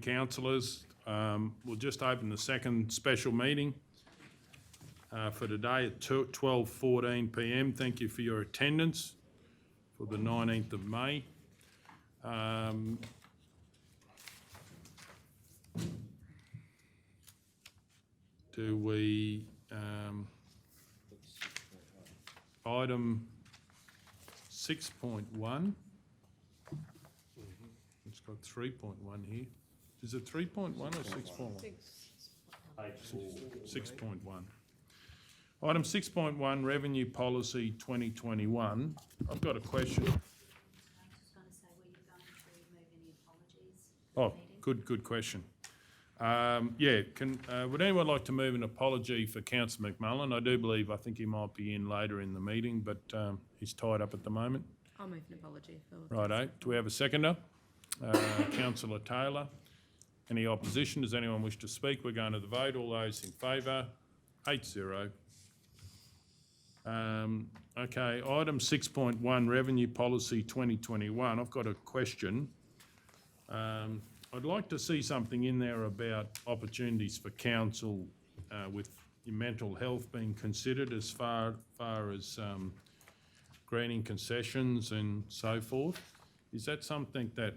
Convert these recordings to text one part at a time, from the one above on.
councillors. We'll just open the second special meeting for today at 12:14 p.m. Thank you for your attendance for the 19th of May. Do we, item 6.1, it's got 3.1 here. Is it 3.1 or 6.1? 6.1. Item 6.1, Revenue Policy 2021. I've got a question. I was just going to say, were you going to remove any apologies? Oh, good question. Would anyone like to move an apology for Councillor McMullen? I think he might be in later in the meeting, but he's tied up at the moment. I'll move an apology for... Righto. Do we have a seconder? Councillor Taylor. Any opposition? Does anyone wish to speak? We're going to the vote. All those in favour? 8-0. Okay, item 6.1, Revenue Policy 2021. I've got a question. I'd like to see something in there about opportunities for council with mental health being considered as far as granting concessions and so forth. Is that something that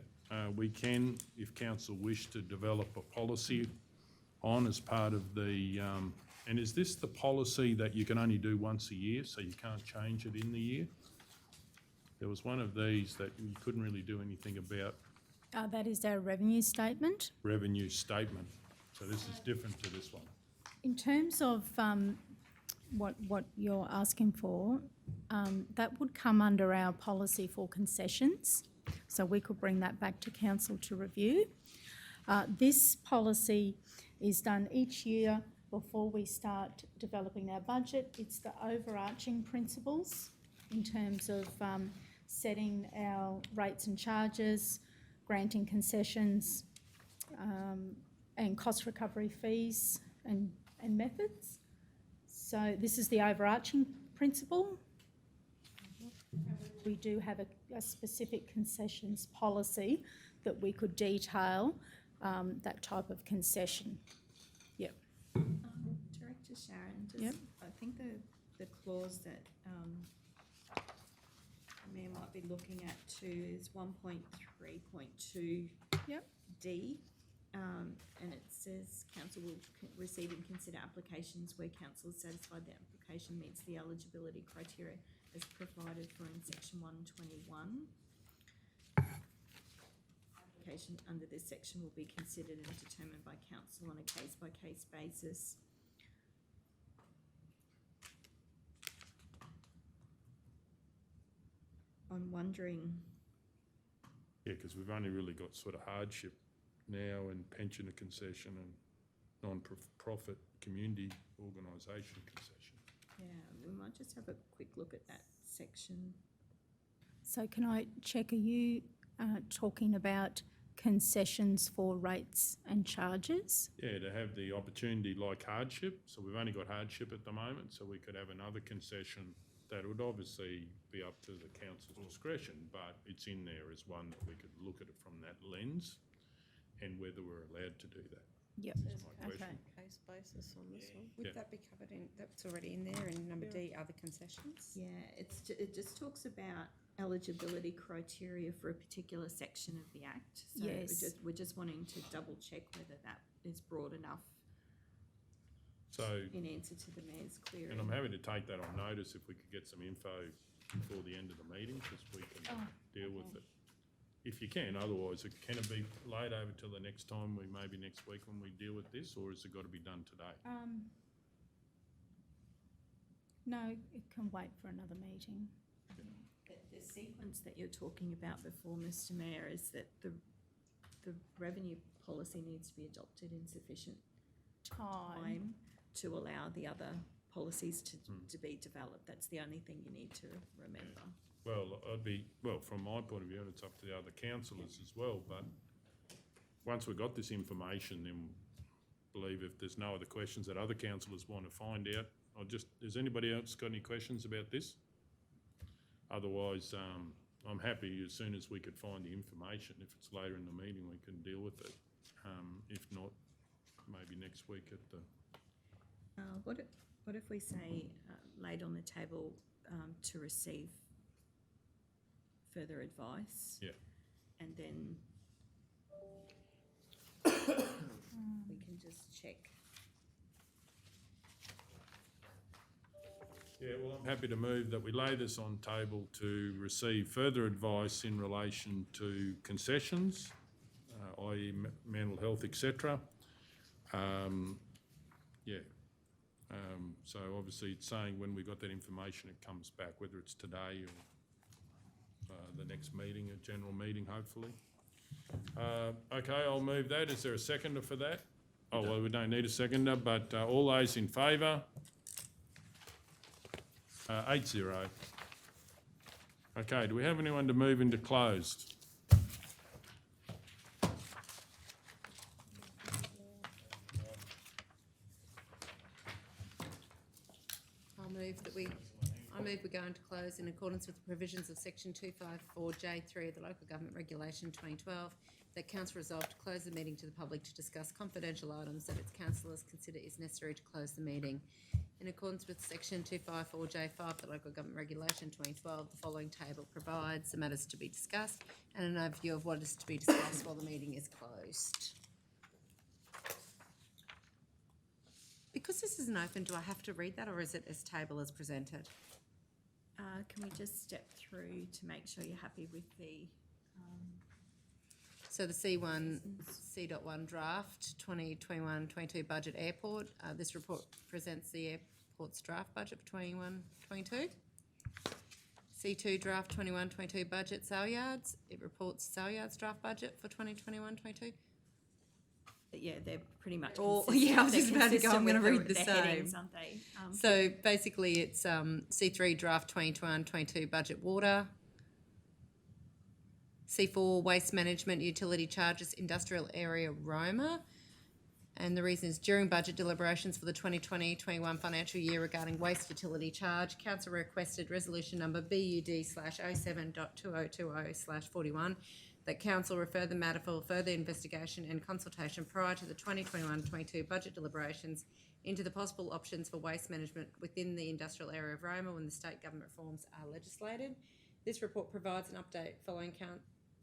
we can, if council wish to develop a policy on as part of the, and is this the policy that you can only do once a year, so you can't change it in the year? There was one of these that you couldn't really do anything about. That is our revenue statement. Revenue statement. So this is different to this one. In terms of what you're asking for, that would come under our policy for concessions. So we could bring that back to council to review. This policy is done each year before we start developing our budget. It's the overarching principles in terms of setting our rates and charges, granting concessions, and cost recovery fees and methods. So this is the overarching principle. We do have a specific concessions policy that we could detail that type of concession. Yep. Director Sharon, Yep. I think the clause that the Mayor might be looking at too is 1.3.2 Yep. D, and it says council will receive and consider applications where council is satisfied the application meets the eligibility criteria as provided for in section 121. Application under this section will be considered and determined by council on a case-by-case basis. I'm wondering... Yeah, because we've only really got sort of hardship now and pensioner concession and non-profit community organisation concession. Yeah, we might just have a quick look at that section. So can I check, are you talking about concessions for rates and charges? Yeah, to have the opportunity like hardship. So we've only got hardship at the moment, so we could have another concession that would obviously be up to the council's discretion, but it's in there as one that we could look at it from that lens and whether we're allowed to do that. Yep. That's my question. Case basis on this one. Yeah. Would that be covered in, that's already in there in number D, other concessions? Yeah, it just talks about eligibility criteria for a particular section of the Act. So Yes. we're just wanting to double check whether that is broad enough So, in answer to the Mayor's query. and I'm happy to take that on notice if we could get some info before the end of the meeting, because we can deal with it. If you can, otherwise, can it be laid over till the next time, maybe next week when we deal with this, or has it got to be done today? No, it can wait for another meeting. The sequence that you're talking about before, Mr Mayor, is that the revenue policy needs to be adopted in sufficient time to allow the other policies to be developed. That's the only thing you need to remember. Well, from my point of view, and it's up to the other councillors as well, but once we've got this information, then believe if there's no other questions that other councillors want to find out, has anybody else got any questions about this? Otherwise, I'm happy as soon as we could find the information. If it's later in the meeting, we can deal with it. If not, maybe next week at the, What if we say, laid on the table, to receive further advice? Yeah. And then we can just check. yeah, well, I'm happy to move that we lay this on table to receive further advice in relation to concessions, i.e. mental health, etc. Yeah. So obviously it's saying when we got that information, it comes back, whether it's today or the next meeting, a general meeting, hopefully. Okay, I'll move that. Is there a seconder for that? Oh, well, we don't need a seconder, but all those in favour? 8-0. Okay, do we have anyone to move into closed? I move we go into close in accordance with the provisions of section 254J3 of the Local Government Regulation 2012, that council resolved to close the meeting to the public to discuss confidential items that its councillors consider is necessary to close the meeting. In accordance with section 254J5 of the Local Government Regulation 2012, the following table provides the matters to be discussed and an overview of what is to be discussed while the meeting is closed. Because this isn't open, do I have to read that, or is it as table as presented? Can we just step through to make sure you're happy with the, So the C1 draft 2021-22 budget airport. This report presents the airport's draft budget for 21-22. C2 draft 21-22 budget sale yards. It reports sale yards draft budget for 2021-22. yeah, they're pretty much Or- consistent. yeah, I was They're just about to go, I'm consistent gonna with read the their same. headings, aren't they? So basically it's C3 draft 2021-22 budget water. C4 waste management utility charges industrial area Roma. And the reason is during budget deliberations for the 2020-21 financial year regarding waste utility charge, council requested resolution number BUD/07.2020/41 that council refer the matter for further investigation and consultation prior to the 2021-22 budget deliberations into the possible options for waste management within the industrial area of Roma when the state government reforms are legislated. This report provides an update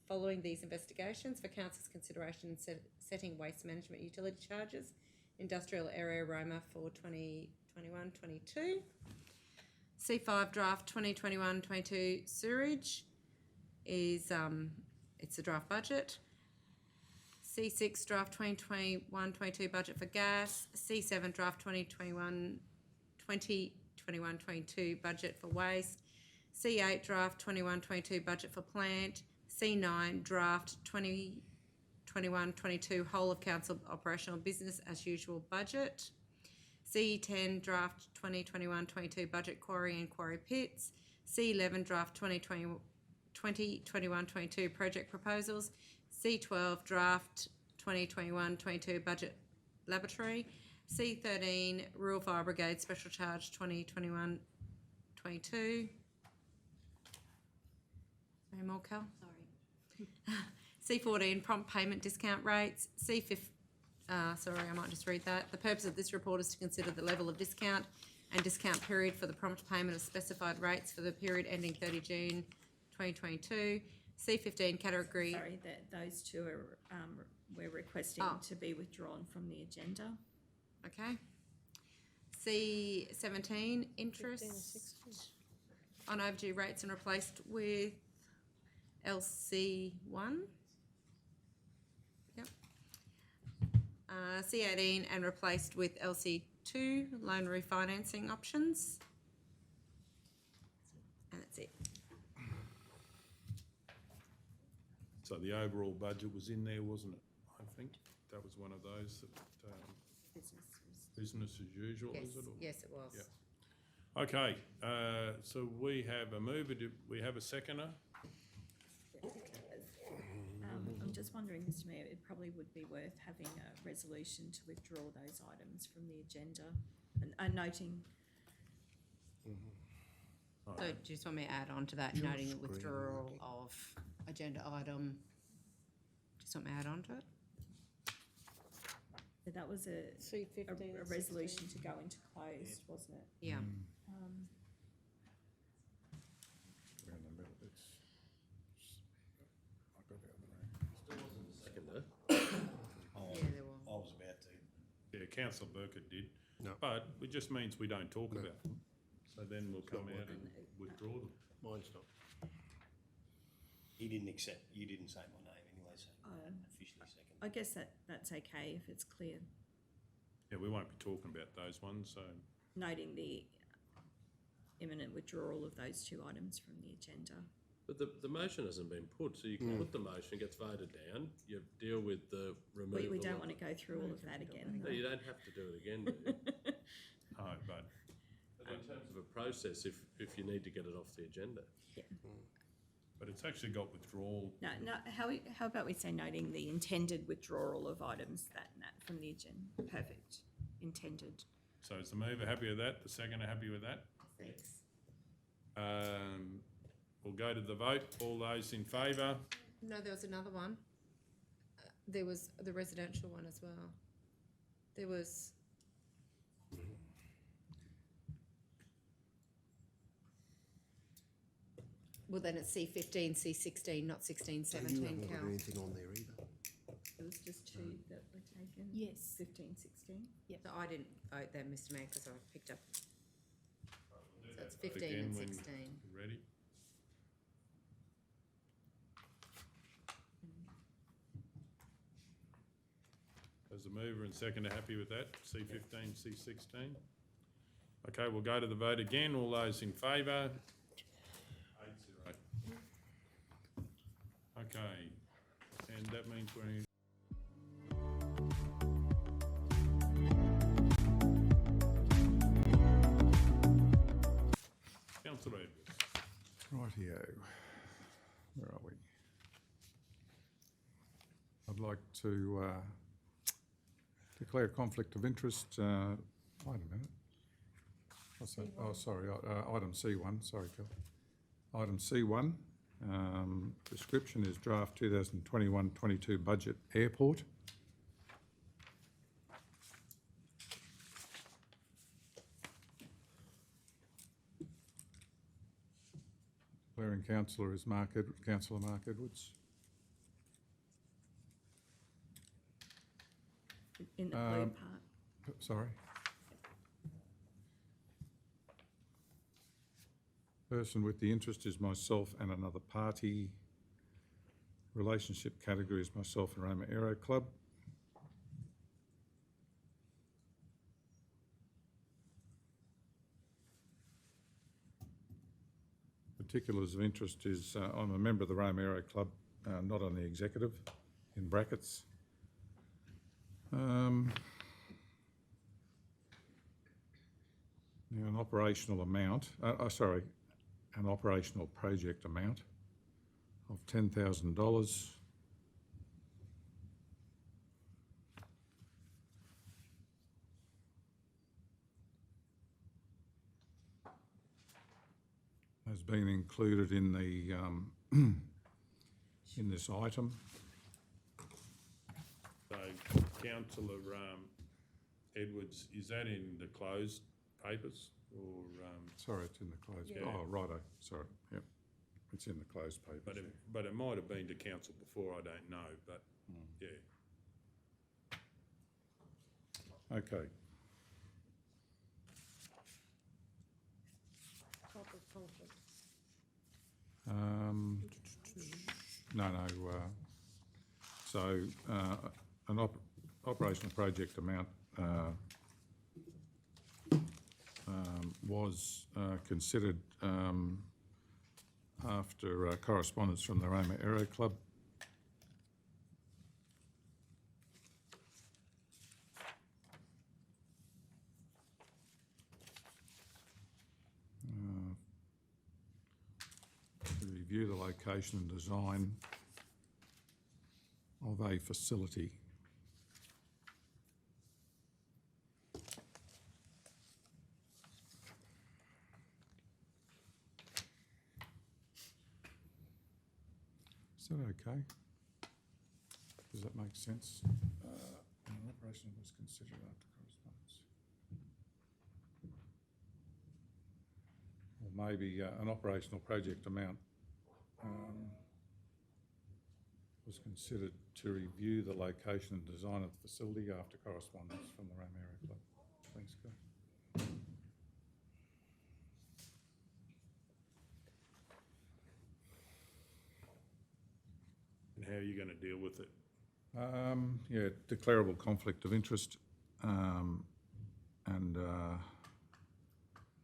following these investigations for council's consideration in setting waste management utility charges, industrial area Roma for 2021-22. C5 draft 2021-22 sewerage is it's the draft budget. C6 draft 2021-22 budget for gas. C7 draft 2021-22 budget for waste. C8 draft 21-22 budget for plant. C9 draft 2021-22 whole of council operational business as usual budget. C10 draft 2021-22 budget quarry and quarry pits. C11 draft 2021-22 project proposals. C12 draft 2021-22 budget laboratory. C13 Rural Fire Brigade special charge 2021-22. Any more, Cal? Sorry. C14 prompt payment discount rates. C15, sorry, I might just read that. The purpose of this report is to consider the level of discount and discount period for the prompt payment of specified rates for the period ending 30 June 2022. C15 category. Sorry, those two are, we're requesting to be withdrawn from the agenda. Okay. C17 interest on overdue rates and replaced with LC1. Yep. C18 and replaced with LC2 loan refinancing options. And that's it. So the overall budget was in there, wasn't it? I think that was one of those that, business as usual, Yes, is it? Or- yes, it was. Yeah. Okay, so we have a mover, do we have a seconder? I'm just wondering, Mr Mayor, it probably would be worth having a resolution to withdraw those items from the agenda and noting. So do you just want me to add on to that, noting the withdrawal of agenda item? Just want me to add on to it? So that was a C15 and resolution to go into closed, wasn't it? Yeah. We're in the middle, I've got the other room. Seconder. Yeah, there was. I was about to. Yeah, councillor Burkett did. No. But it just means we don't talk No. about them. So then we'll come not out and withdraw them. Mine's not. He didn't accept, you didn't say my name anyway, so officially second. I guess that's okay if it's clear, Yeah, we won't be talking about those ones, so, noting the imminent withdrawal of those two items from the agenda. But the motion hasn't been put, so you can put the motion, gets voted down, you deal with the removal. We don't of- want to go through all of that again. No, you don't have to do it again, do you? no, but But in terms of a process, if you need to get it off the agenda. it's actually got withdrawal. No, how about we say noting the intended withdrawal of items that from the agenda? Perfect, intended. So is the mover happy with that? The seconder happy with that? Thanks. We'll go to the vote. All those in favour? No, there was another one. There was the residential one as well. There was. Well, then it's C15, C16, not 16, So you 17 haven't got count. anything on there either. It was just two that were taken? Yes. 15, 16? So I didn't vote there, Mr Mayor, because I picked up. So it's Vote 15 again and when 16. you're ready. Is the mover and seconder happy with that? C15, C16? Okay, we'll go to the vote again. All those in favour? 8-0. Okay, and that means we're in. Councillor Edwards. Rightio, where are we? I'd like to declare conflict of interest, wait a minute. What's that? Oh, sorry, item C1, sorry, Phil. Item C1, description is draft 2021-22 budget airport. Declaring councillor is Councillor Mark Edwards. In the blue part. Sorry. Person with the interest is myself and another party. Relationship category is myself and Roma Aero Club. Particulars of interest is I'm a member of the Roma Aero Club, not on the executive, in brackets. Now, an operational amount, an operational project amount of $10,000. Has been included in the in this item. So councillor Edwards, is that in the closed papers or, Sorry, it's in the closed. Yeah. Oh, righto. Sorry. Yep, it's in the closed papers. but it might have been to council before, I don't know, but yeah. Okay. No. So an operational project amount was considered after correspondence from the Roma Aero Club. To review the location and design of a facility. Is that okay? Does that make sense? An operation was considered after correspondence. Or maybe an operational project amount was considered to review the location and design of the facility after correspondence from the Rome Area Club. Thanks, Carl. And how are you going to deal with it? Yeah, declarable conflict of interest, and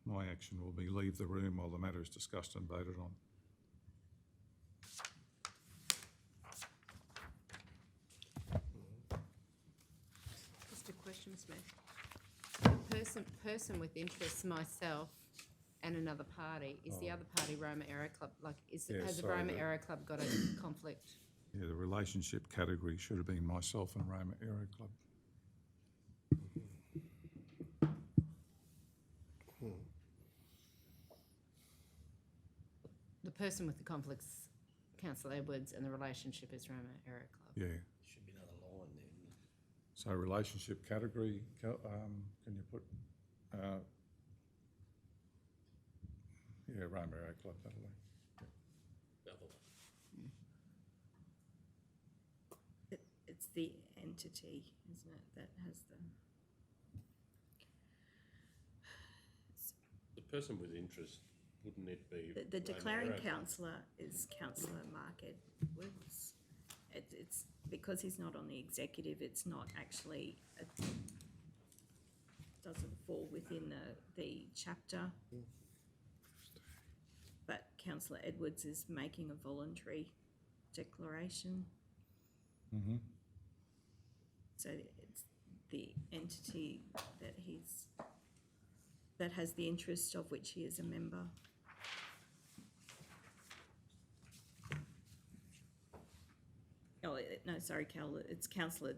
my action will be leave the room while the matter is discussed and voted on. Just a question, Mr Mayor. Person with interest, myself and another party, is the other party Roma Aero Club? Like, Yeah, has the sorry, Roma the- Aero Club got a conflict? Yeah, the relationship category should have been myself and Roma Aero Club. The person with the conflict's Councillor Edwards and the relationship is Roma Aero Club. Yeah. Should be another line there, isn't it? So relationship category, can you put, yeah, Roma Aero Club, that'll do. The other one. It's the entity, isn't it, that has The person with interest, wouldn't it be? the Roma declaring Aero Club? councillor is Councillor Mark Edwards. It's because he's not on the executive, it's not actually, it doesn't fall within the chapter. But Councillor Edwards is making a voluntary declaration. Mm-hmm. So it's the entity that has the interest of which he is a member. Oh, no, sorry, Cal, it's Councillor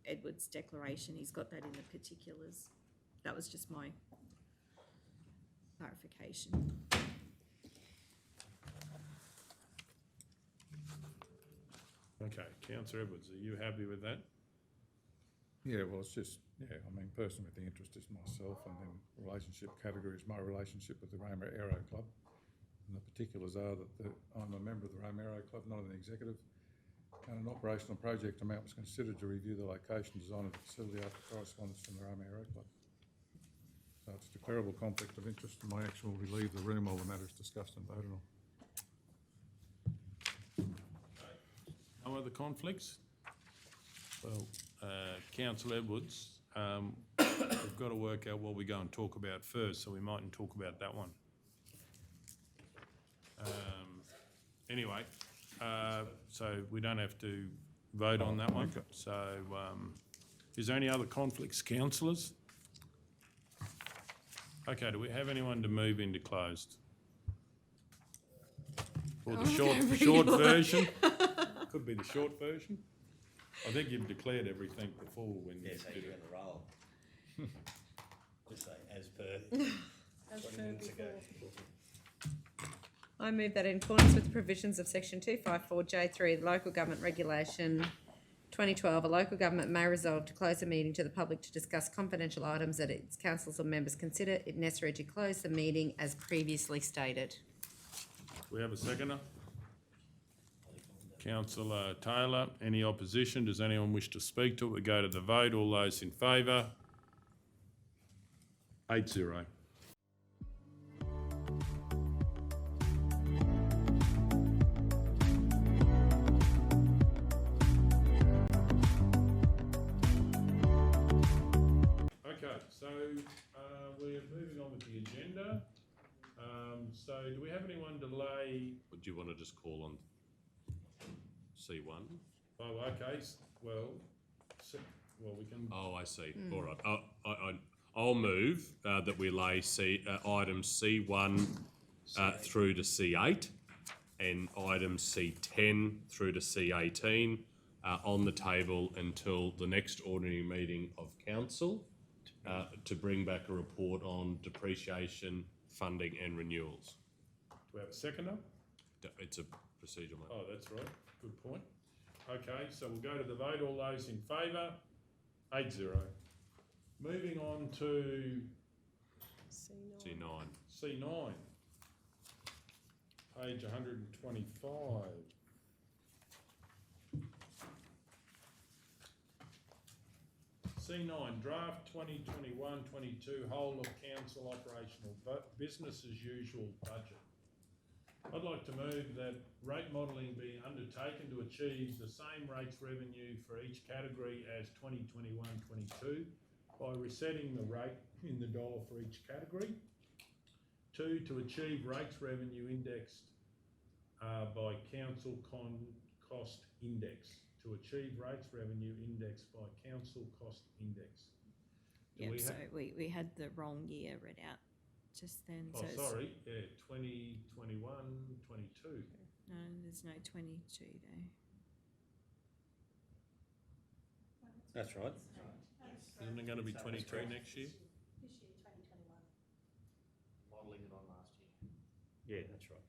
Edwards' declaration, he's got that in the particulars. That was just my clarification. Okay, Councillor Edwards, are you happy with that? Yeah, well, it's just, yeah, I mean, person with the interest is myself, and then relationship category is my relationship with the Roma Aero Club. And the particulars are that I'm a member of the Roma Aero Club, not an executive, and an operational project amount was considered to review the location design of the facility after correspondence from the Roma Aero Club. So it's a declarable conflict of interest, and my action will be leave the room while the matter is discussed and voted on. No other conflicts? Well, Councillor Edwards, we've got to work out what we're going to talk about first, so we mightn't talk about that one. Anyway, so we don't have to vote on that one. Okay. So, is there any other conflicts, councillors? Okay, do we have anyone to move into closed? Or the short version? Could be the short version. I think you've declared everything before when you Yeah, so did you're it. gonna roll. Just say, as per 20 minutes ago. I move that in accordance with the provisions of section 254J3 of the Local Government Regulation 2012, a local government may resolve to close a meeting to the public to discuss confidential items that its councillors or members consider it necessary to close the meeting as previously stated. We have a seconder? Councillor Taylor, any opposition? Does anyone wish to speak to it? We go to the vote. All those in favour? 8-0. Okay, so we're moving on with the agenda. So do we have anyone to lay? Would you want to just call on C1? Oh, okay, well, we can, Oh, I see. All right. I'll move that we lay items C1 through to C8 and items C10 through to C18 on the table until the next ordinary meeting of council to bring back a report on depreciation, funding and renewals. do we have a seconder? It's a procedural matter. Oh, that's right, good point. Okay, so we'll go to the vote. All those in favour? 8-0. Moving on to C9. C9, page 125. C9, draft 2021-22 whole of council operational business as usual budget. I'd like to move that rate modelling be undertaken to achieve the same rates revenue for each category as 2021-22 by resetting the rate in the dollar for each category. 2, to achieve rates revenue indexed by council cost index. To achieve rates revenue indexed by council cost index. Do we Yep, so have- we had the wrong year read out just then. Oh, So it's- sorry, yeah, 2021, 22. No, there's no 22 there. That's right. Isn't it going to be 22 next year? This year, 2021. Modelling it on last year. Yeah, that's right.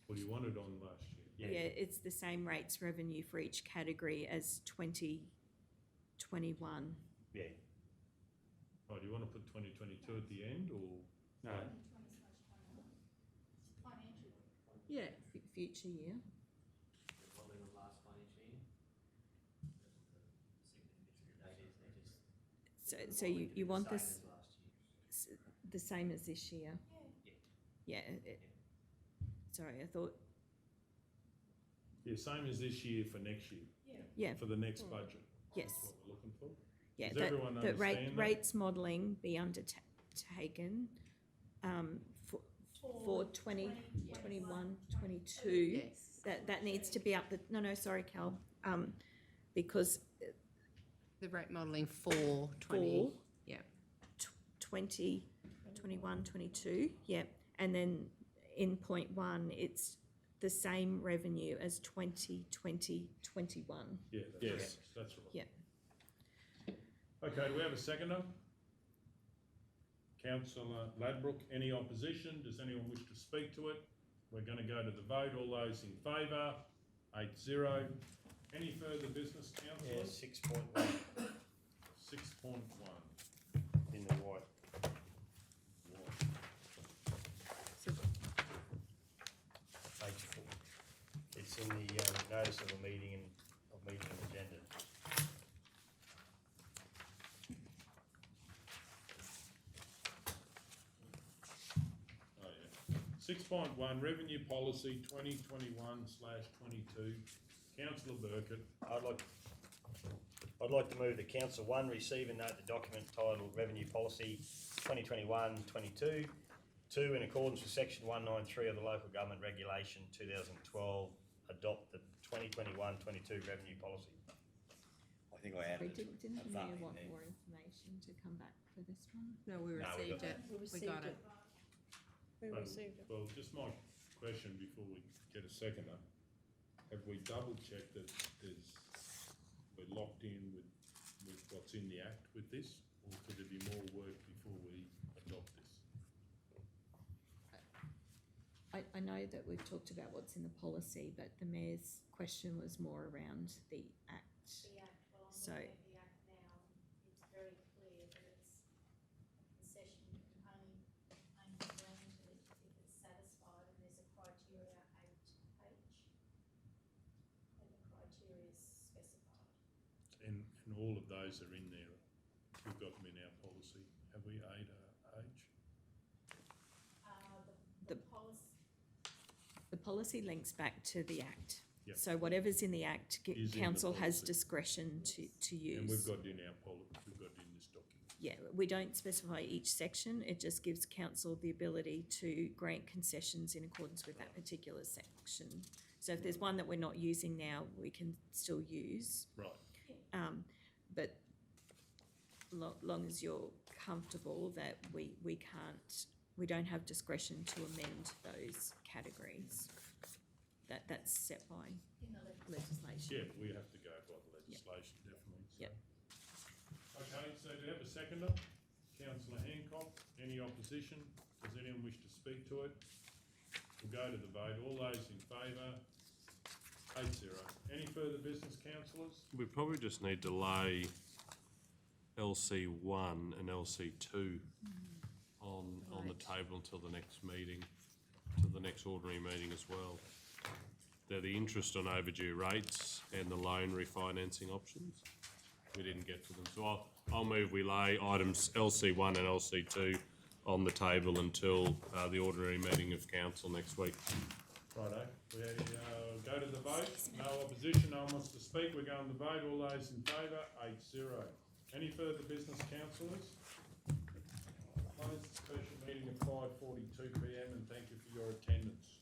Well, you wanted on last year. Yeah, it's the same rates revenue for each category as 2021. Yeah. Oh, do you want to put 2022 at the end or? No. Financial. Yeah, future year. Modelling on last financial year. So you want Same this as last year. the same as this year? Yeah. Yeah. Sorry, I thought. Yeah, same as this year for next year, Yeah. for the next budget. Yes. That's what we're looking for. Yeah. Does everyone that understand that? rates modelling be undertaken for 2021, 22. Yes. That needs to be up. No, sorry, Cal. Because The rate modelling for 20. for Yeah. 20, 21, 22, yeah. And then in point 1, it's the same revenue as 2020, 21. Yeah, yes, that's right. Yeah. Okay, do we have a seconder? Councillor Ladbrook, any opposition? Does anyone wish to speak to it? We're going to go to the vote. All those in favour? 8-0. Any further business, Yeah, councillors? 6.1 6.1. in the white. Page 4. It's in the notice of a meeting and agenda. Oh, yeah. 6.1, revenue policy 2021/22. Councillor Burkett. I'd like to move that Council 1 receive and note the document titled Revenue Policy 2021-22. 2, in accordance with Section 193 of the Local Government Regulation 2012, adopt the 2021-22 Revenue Policy. I think I We added didn't a the that mayor in want there. more information to come back for this one? No, we No, we received got it. We got it. Well, just my question before we get a seconder. Have we double checked that we're locked in with what's in the Act with this? Or could there be more work before we adopt this? I know that we've talked about what's in the policy, but the mayor's question was more around the Act. The Act, well, I'm So- looking at the Act now, it's very clear that it's a concession can only be granted if it's satisfied, and there's a criteria 8H. And the criteria is specified. And all of those are in there. We've got them in our policy. Have we, Ada H? The policy, The policy links back to the Act. Yep. So whatever's in the Act, Is in the council has policy. discretion to use. And we've got it in our policy, we've got it in this document. Yeah, we don't specify each section, it just gives council the ability to grant concessions in accordance with that particular section. So if there's one that we're not using now, we can still use, Right. but long as you're comfortable that we don't have discretion to amend those categories. That's set by in the legislation. Yeah, we have to go by the legislation, definitely. So. Yep. Okay, so do you have a seconder? Councillor Hancock, any opposition? Does anyone wish to speak to it? We'll go to the vote. All those in favour? 8-0. Any further business, councillors? We probably just need to lay LC1 and LC2 on the Right. table until the next meeting, to the next ordinary meeting as well. They're the interest on overdue rates and the loan refinancing options. We didn't get to them, so I'll move we lay items LC1 and LC2 on the table until the ordinary meeting of council next week. Righto, we go to the vote, no opposition, no one wants to speak, we're going to vote, all those in favour, 8-0. Any further business, councillors? Close the special meeting at 5:42 PM and thank you for your attendance.